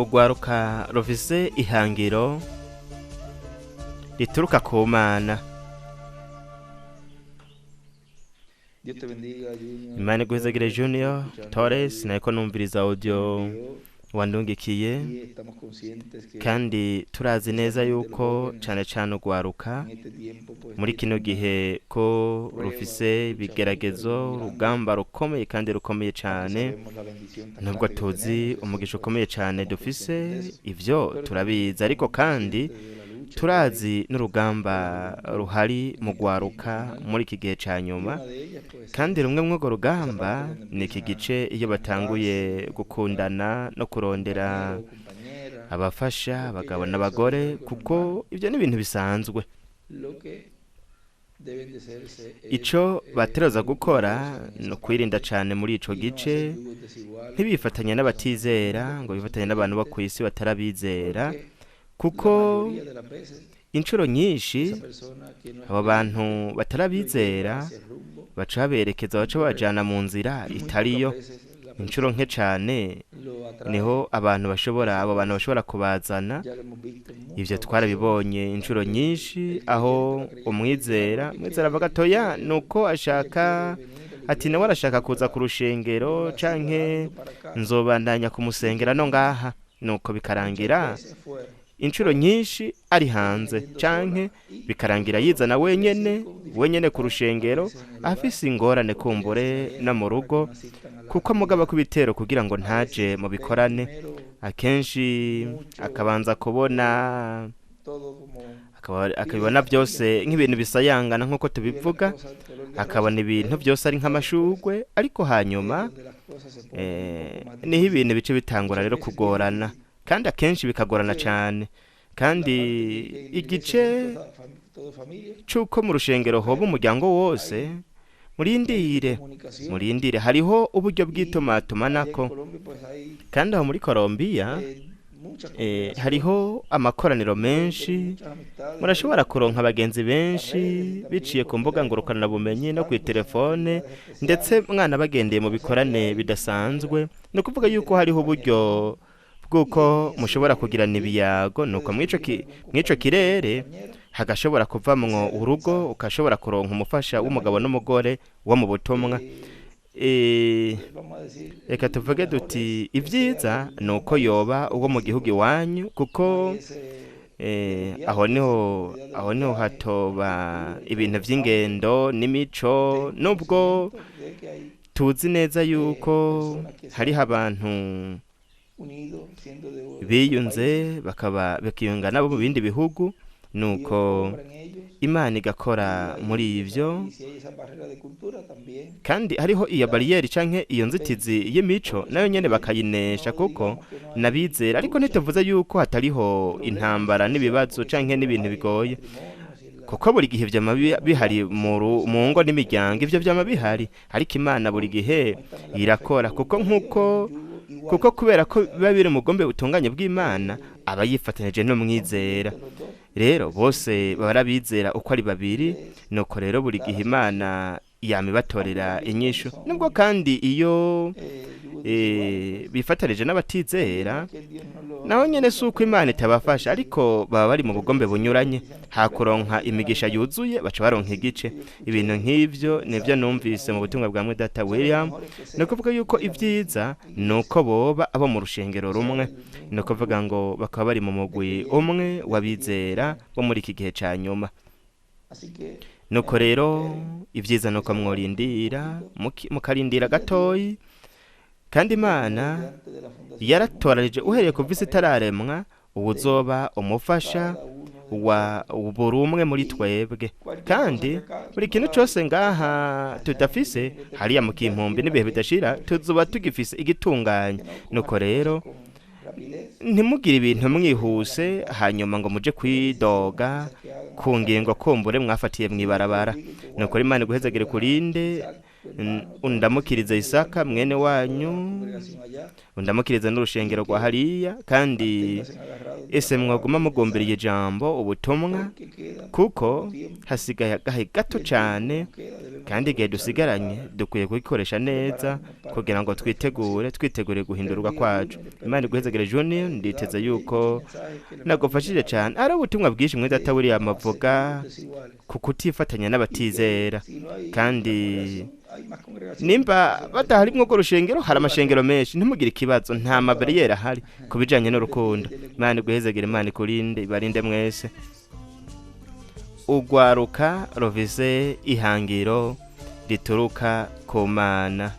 urwaruka rufise ihangiro rituruka ku Mana. Dios te bendiga, Junior. Imana iguhezagire Junior Torres, nariko numviriza audio wandungikiye, Y estamos conscientes que kandi turazi neza yuko cane cane urwaruka en este tiempo pues muri kino gihe ko rufise ibigeragezo, urugamba rukomeye kandi rukomeye cane, sabemos la bendición tan nubwo grande que tuzi tenemos, umugisha nosotros ukomeye cane somos dufise, conscientes de eso, ivyo pero turabizi, ariko kandi conscientes de la lucha turazi n'urugamba ruhari mu rwaruka muri iki gihe ca que hay. Y nyuma, una de ellas, pues, kandi rumwe mw'urwo esa rugamba parte donde ni iki empiezan gice iyo batanguye gukundana no kurondera compañero, compañera, abafasha abagabo n'abagore, kuko ivyo ni ibintu bisanzwe. lo que deben de hacerse es, Ico bategerezwa gukora cuidarse en ni esa ukwirinda parte cane muri ico y no gice, hacer yugos desiguales, ntibifatanye n'abatizera ngo bifatanye n'abantu bo kw'isi batarabizera, porque kuko la mayoría de las veces incuro nyinshi esa persona que no es abo bantu batarabizera hacia el rumbo, baca baberekeza, baca babajana mu nzira y muy itariyo. pocas veces la Incuro persona nke cane lo atrae. niho abo bantu bashobora kubazana. Ya lo hemos visto en Ivyo muchas twarabibonye incuro nyinshi, aho umwizera avuga atoya nuko ashaka ati nawe arashaka kuza ku rushengero canke nzobandanya kumusengera no ngaha, nuko bikarangira incuro nyinshi ari hanze, canke bikarangira yizana wenyene ku rushengero afise ingorane kumbure no mu rugo, kuko amugaba ku bitero kugira ngo ntaje mu bikorane. Akenshi akabanza kubona akabibona byose nk'ibintu bisayangana nk'uko tubivuga, akabona ibintu byose ari nk'amashugwe, ariko hanyuma niho ibintu bice bitangura rero kugorana, kandi akenshi bikagorana cane. Kandi igice c'uko mu rushengero hoba umuryango wose, murindire hariho uburyo bw'itumatumanako, kandi aho muri Colombia hariho amakoraniro menshi, murashobora kuronka abagenzi benshi biciye ku mbuga ngurukanabumenyi no kw'iterefone, ndetse mwana bagendeye mu bikorane bidasanzwe. Ni ukuvuga yuko hariho uburyo bw'uko mushobora kugirana ibiyago, nuko mw'ico kirere hagashobora kuvamwo urugo, ukashobora kuronka umufasha w'umugabo n'umugore wo mu butumwa. Reka tuvuge duti ivyiza nuko yoba uwo mu gihugu iwanyu, kuko aho niho hatoba ibintu vy'ingendo n'imico, nubwo tuzi neza yuko hariho abantu biyunze bakiyunga nabo mu bindi bihugu, nuko Imana igakora muri ivyo. Kandi hariho iyo bariyeri canke iyo nzitizi y'imico nayo nyene bakayinesha, kuko nabizera, ariko ntituvuze yuko hatariho intambara n'ibibazo canke n'ibintu bigoye, kuko buri gihe vyama bihari mu ngo n'imiryango, ivyo vyama bihari, ariko Imana buri gihe irakora, kuko kubera ko biba biri mu bugombe butunganye bw'Imana, aba yifatanije n'umwizera. Rero bose barabizera uko ari babiri, nuko rero buri gihe Imana yama ibatorera inyishu, nubwo kandi iyo bifatanije n'abatizera naho nyene si uko Imana itabafasha, ariko baba bari mu bugombe bunyuranye, hakuronka imigisha yuzuye baca baronka igice. Ibintu nk'ivyo nivyo numvise mu butumwa bwa Mwidata William, ni ukuvuga yuko ivyiza nuko boba abo mu rushengero rumwe, ni ukuvuga ngo bakaba bari mu mugwi umwe w'abizera bo muri iki gihe ca nyuma. Nuko rero ivyiza nuko mworindira, mukarindira gatoyi, kandi Imana yaratoranije uhereye ku visi itararemwa uwuzoba umufasha wa buri umwe muri twebwe, kandi buri kintu cose ngaha tudafise hariya mu kimpumbi n'ibihe bidashira tuzoba tugifise igitunganye. Nuko rero ntimugire ibintu mwihuse hanyuma ngo muje kwidoga ku ngingo kumbure mwafatiye mw'ibarabara. Nuko Imana iguhezagire kurinde, undamukirize Isaka mwene wanyu, undamukirize n'urushengero rwa hariya, kandi ese mwaguma mugomberiye ijambo ubutumwa, kuko hasigaye agahe gato cyane, kandi igihe dusigaranye dukwiye kugikoresha neza kugira ngo twitegure guhindurwa kwacu. Imana iguhezagire Junior, nditeze yuko nagufashije cyane. Ari ubutumwa bwinshi mwiza atawuriya amavuga ku kutifatanya n'abatizera, kandi nimba bataharimwo ko rushengero, hari amashengero menshi, ntimugire ikibazo, nta mabariyeri ahari ku bijanye n'urukundo. Imana iguhezagire, Imana ikurinde, ibarinde mwese. Ugwaruka ruvise ihangiro rituruka ku Mana.